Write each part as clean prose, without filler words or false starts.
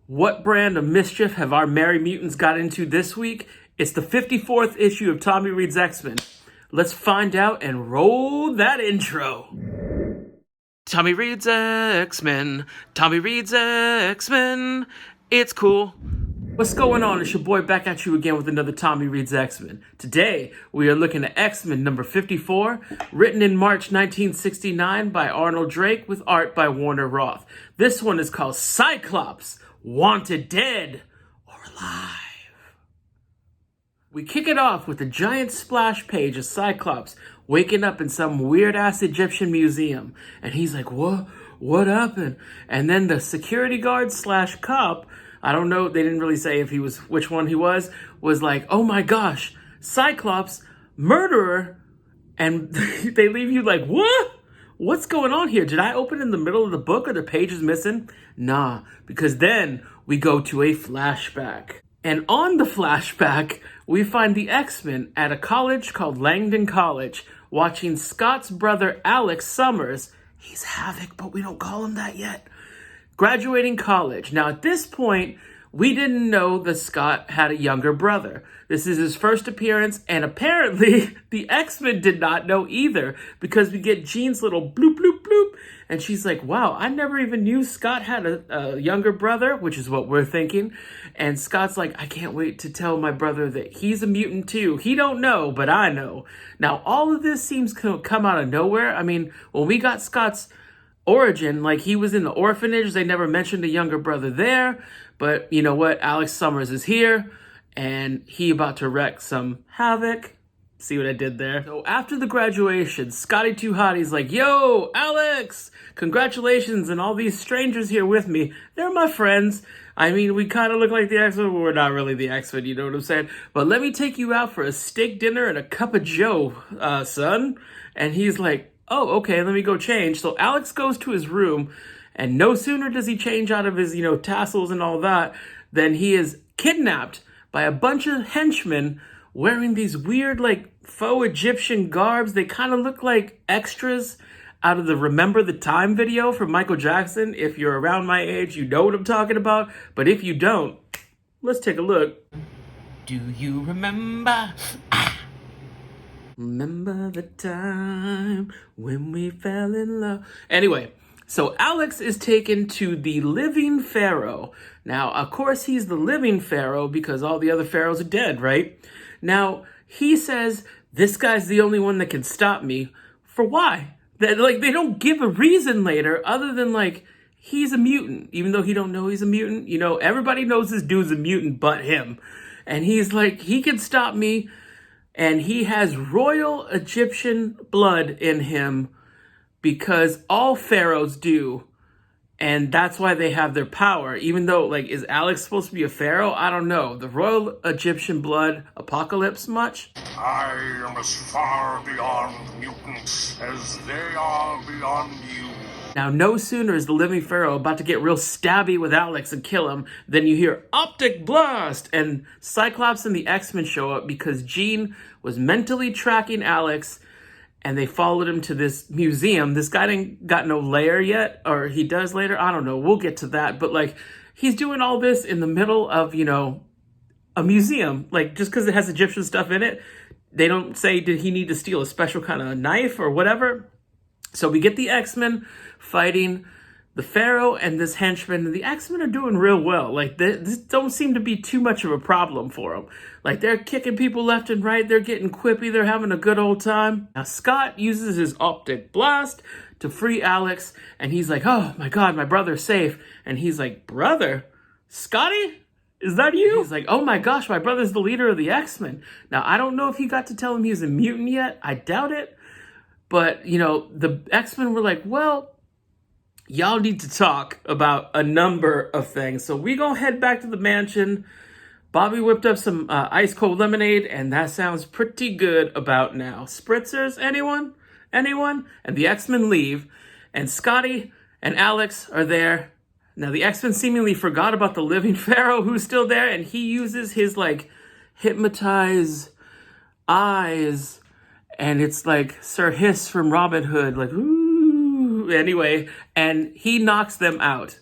What brand of mischief have our merry mutants got into this week? It's the 54th issue of Tommy Reads X-Men. Let's find out and roll that intro. Tommy Reads X-Men. Tommy Reads X-Men. It's cool. What's going on? It's your boy back at you again with another Tommy Reads X-Men. Today, we are looking at X-Men number 54, written in March 1969 by Arnold Drake with art by Warner Roth. This one is called Cyclops, Wanted Dead or Alive. We kick it off with a giant splash page of Cyclops waking up in some weird-ass Egyptian museum. And he's like, what happened? And then the security guard slash cop, I don't know, they didn't really say if he was, which one he was like, oh my gosh, Cyclops, murderer. And they leave you like, what? What's going on here? Did I open in the middle of the book? Are the pages missing? Nah, because then we go to a flashback. And on the flashback, we find the X-Men at a college called Langdon College, watching Scott's brother Alex Summers, he's Havoc, but we don't call him that yet, graduating college. Now at this point, we didn't know that Scott had a younger brother. This is his first appearance, and apparently the X-Men did not know either, because we get Jean's little bloop, bloop, bloop, and she's like, wow, I never even knew Scott had a younger brother, which is what we're thinking. And Scott's like, I can't wait to tell my brother that he's a mutant too. He don't know, but I know. Now, all of this seems to come out of nowhere. I mean, when we got Scott's origin, like he was in the orphanage, they never mentioned a younger brother there. But you know what? Alex Summers is here, and he about to wreak some havoc. See what I did there? So after the graduation, Scotty Too Hotty's like, yo, Alex, congratulations, and all these strangers here with me, they're my friends. I mean, we kind of look like the X-Men, but we're not really the X-Men, you know what I'm saying? But let me take you out for a steak dinner and a cup of joe, son. And he's like, oh, okay, let me go change. So Alex goes to his room, and no sooner does he change out of his, tassels and all that, than he is kidnapped by a bunch of henchmen wearing these weird, faux Egyptian garbs. They kind of look like extras out of the Remember the Time video from Michael Jackson. If you're around my age, you know what I'm talking about. But if you don't, let's take a look. Do you remember? Remember the time when we fell in love. Anyway, so Alex is taken to the Living Pharaoh. Now, of course, he's the Living Pharaoh because all the other pharaohs are dead, right? Now, he says, this guy's the only one that can stop me. For why? That they don't give a reason later other than, he's a mutant. Even though he don't know he's a mutant. Everybody knows this dude's a mutant but him. And he's like, he can stop me. And he has royal Egyptian blood in him because all pharaohs do. And that's why they have their power. Even though, is Alex supposed to be a pharaoh? I don't know. The royal Egyptian blood apocalypse much? I am as far beyond mutants as they are beyond you. Now, no sooner is the Living Pharaoh about to get real stabby with Alex and kill him, than you hear Optic Blast! And Cyclops and the X-Men show up because Jean was mentally tracking Alex, and they followed him to this museum. This guy ain't got no lair yet, or he does later. I don't know. We'll get to that. But, he's doing all this in the middle of, a museum. Just because it has Egyptian stuff in it, they don't say, did he need to steal a special kind of knife or whatever? So we get the X-Men fighting the Pharaoh and this henchman, and the X-Men are doing real well. This don't seem to be too much of a problem for them. They're kicking people left and right. They're getting quippy. They're having a good old time. Now, Scott uses his Optic Blast to free Alex, and he's like, oh my God, my brother's safe. And he's like, brother? Scotty? Is that you? He's like, oh my gosh, my brother's the leader of the X-Men. Now, I don't know if he got to tell him he's a mutant yet. I doubt it. But, the X-Men were like, well, y'all need to talk about a number of things. So we gonna head back to the mansion. Bobby whipped up some ice cold lemonade, and that sounds pretty good about now. Spritzers, anyone? Anyone? And the X-Men leave, and Scotty and Alex are there. Now the X-Men seemingly forgot about the Living Pharaoh who's still there, and he uses his hypnotize eyes, and it's like Sir Hiss from Robin Hood, ooh. Anyway, and he knocks them out.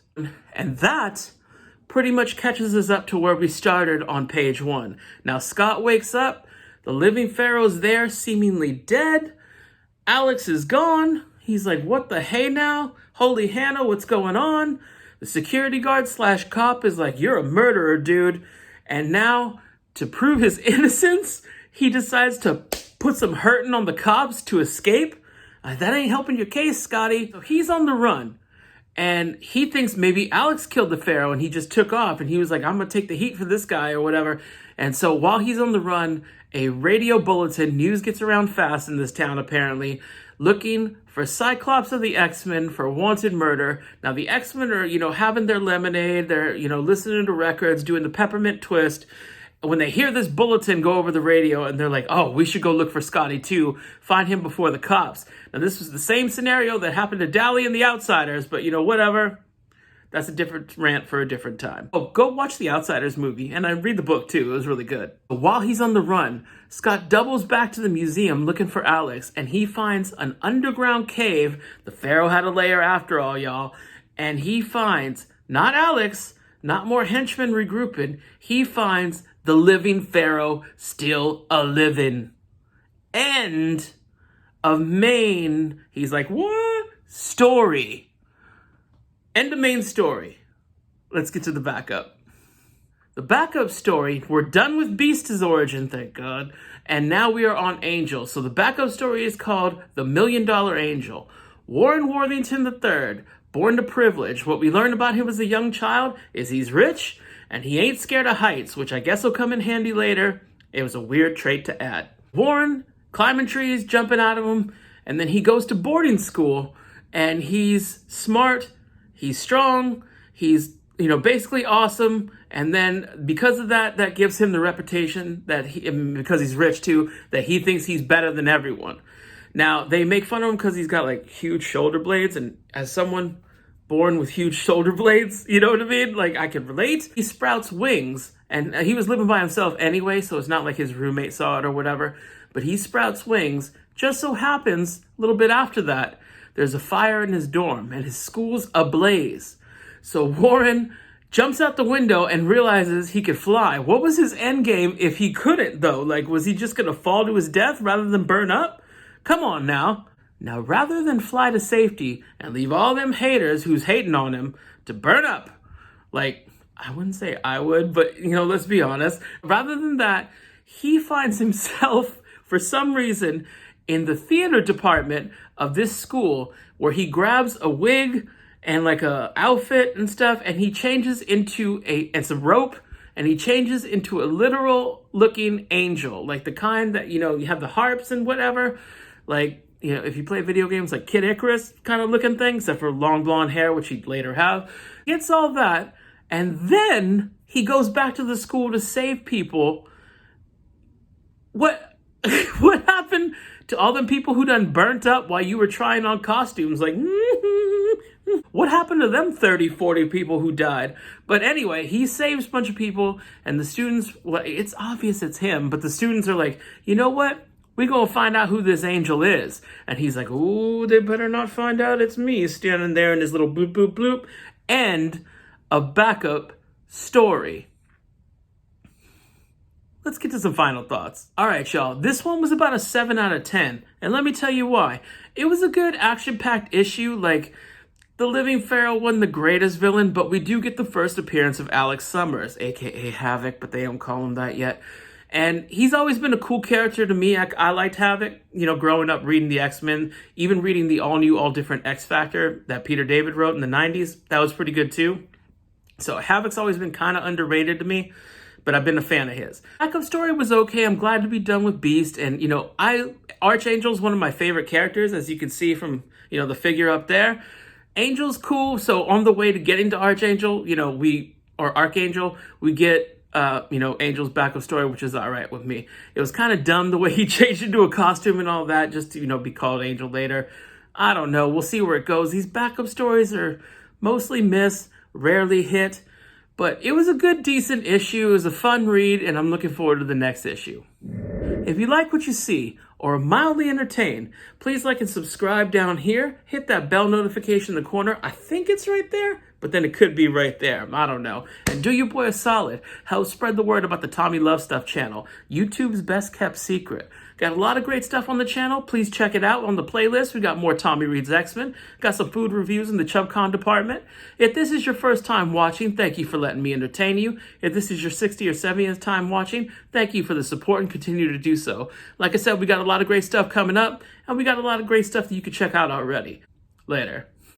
And that pretty much catches us up to where we started on page 1. Now, Scott wakes up. The Living Pharaoh's there, seemingly dead. Alex is gone. He's like, what the hey now? Holy Hannah, what's going on? The security guard / cop is like, you're a murderer, dude. And now, to prove his innocence, he decides to put some hurting on the cops to escape. That ain't helping your case, Scotty. So he's on the run. And he thinks maybe Alex killed the Pharaoh and he just took off. And he was like, I'm going to take the heat for this guy or whatever. And so while he's on the run, a radio bulletin, news gets around fast in this town apparently, looking for Cyclops of the Xmen for wanted murder. Now the Xmen are, having their lemonade. They're, listening to records, doing the peppermint twist. When they hear this bulletin go over the radio and they're like, oh, we should go look for Scotty too, find him before the cops. Now this was the same scenario that happened to Dally and the Outsiders, but whatever. That's a different rant for a different time. Oh, go watch the Outsiders movie, and I read the book too, it was really good. But while he's on the run, Scott doubles back to the museum looking for Alex, and he finds an underground cave. The Pharaoh had a lair after all, y'all. And he finds, not Alex, not more henchmen regrouping, he finds the Living Pharaoh still a-living. End of main, he's like, what? Story. End of main story. Let's get to the backup. The backup story, we're done with Beast's origin, thank God. And now we are on Angel. So the backup story is called The $1 Million Angel. Warren Worthington III, born to privilege. What we learn about him as a young child is he's rich and he ain't scared of heights, which I guess will come in handy later. It was a weird trait to add. Warren, climbing trees, jumping out of them, and then he goes to boarding school and he's smart, he's strong, he's, basically awesome. And then because of that, that gives him the reputation that because he's rich too, that he thinks he's better than everyone. Now, they make fun of him because he's got like huge shoulder blades. And as someone born with huge shoulder blades, you know what I mean? Like, I can relate. He sprouts wings, and he was living by himself anyway, so it's not like his roommate saw it or whatever. But he sprouts wings. Just so happens, a little bit after that, there's a fire in his dorm, and his school's ablaze. So Warren jumps out the window and realizes he could fly. What was his end game if he couldn't, though? Like, was he just going to fall to his death rather than burn up? Come on now. Now, rather than fly to safety and leave all them haters who's hating on him to burn up, like, I wouldn't say I would, but, let's be honest. Rather than that, he finds himself, for some reason, in the theater department of this school where he grabs a wig and like a outfit and stuff, and he changes into and some rope, and he changes into a literal looking angel, like the kind that, you have the harps and whatever, like, if you play video games like Kid Icarus kind of looking thing, except for long blonde hair, which he'd later have. Gets all that, and then he goes back to the school to save people. What happened to all them people who done burnt up while you were trying on costumes? Like, what happened to them 30, 40 people who died? But anyway, he saves a bunch of people, and the students, well, it's obvious it's him, but the students are like, you know what? We're going to find out who this angel is. And he's like, ooh, they better not find out it's me standing there in his little bloop, bloop, bloop. End of backup story. Let's get to some final thoughts. All right, y'all. This one was about a 7 out of 10. And let me tell you why. It was a good action-packed issue. Like, the Living Pharaoh wasn't the greatest villain, but we do get the first appearance of Alex Summers, a.k.a. Havoc, but they don't call him that yet. And he's always been a cool character to me. I liked Havoc, growing up reading the X-Men, even reading the all-new, all-different X-Factor that Peter David wrote in the 90s. That was pretty good, too. So Havoc's always been kind of underrated to me, but I've been a fan of his. Backup story was okay. I'm glad to be done with Beast. And, Archangel's one of my favorite characters, as you can see from, the figure up there. Angel's cool. So on the way to getting to Archangel, Archangel, we get Angel's backup story, which is all right with me. It was kind of dumb the way he changed into a costume and all that, just to, be called Angel later. I don't know. We'll see where it goes. These backup stories are mostly miss, rarely hit, but it was a good, decent issue. It was a fun read, and I'm looking forward to the next issue. If you like what you see or are mildly entertained, please like and subscribe down here. Hit that bell notification in the corner. I think it's right there, but then it could be right there. I don't know. And do your boy a solid. Help spread the word about the Tommy Love Stuff channel, YouTube's best kept secret. Got a lot of great stuff on the channel. Please check it out on the playlist. We got more Tommy Reads X-Men. Got some food reviews in the ChubCon department. If this is your first time watching, thank you for letting me entertain you. If this is your 60th or 70th time watching, thank you for the support and continue to do so. Like I said, we got a lot of great stuff coming up, and we got a lot of great stuff that you can check out already. Later.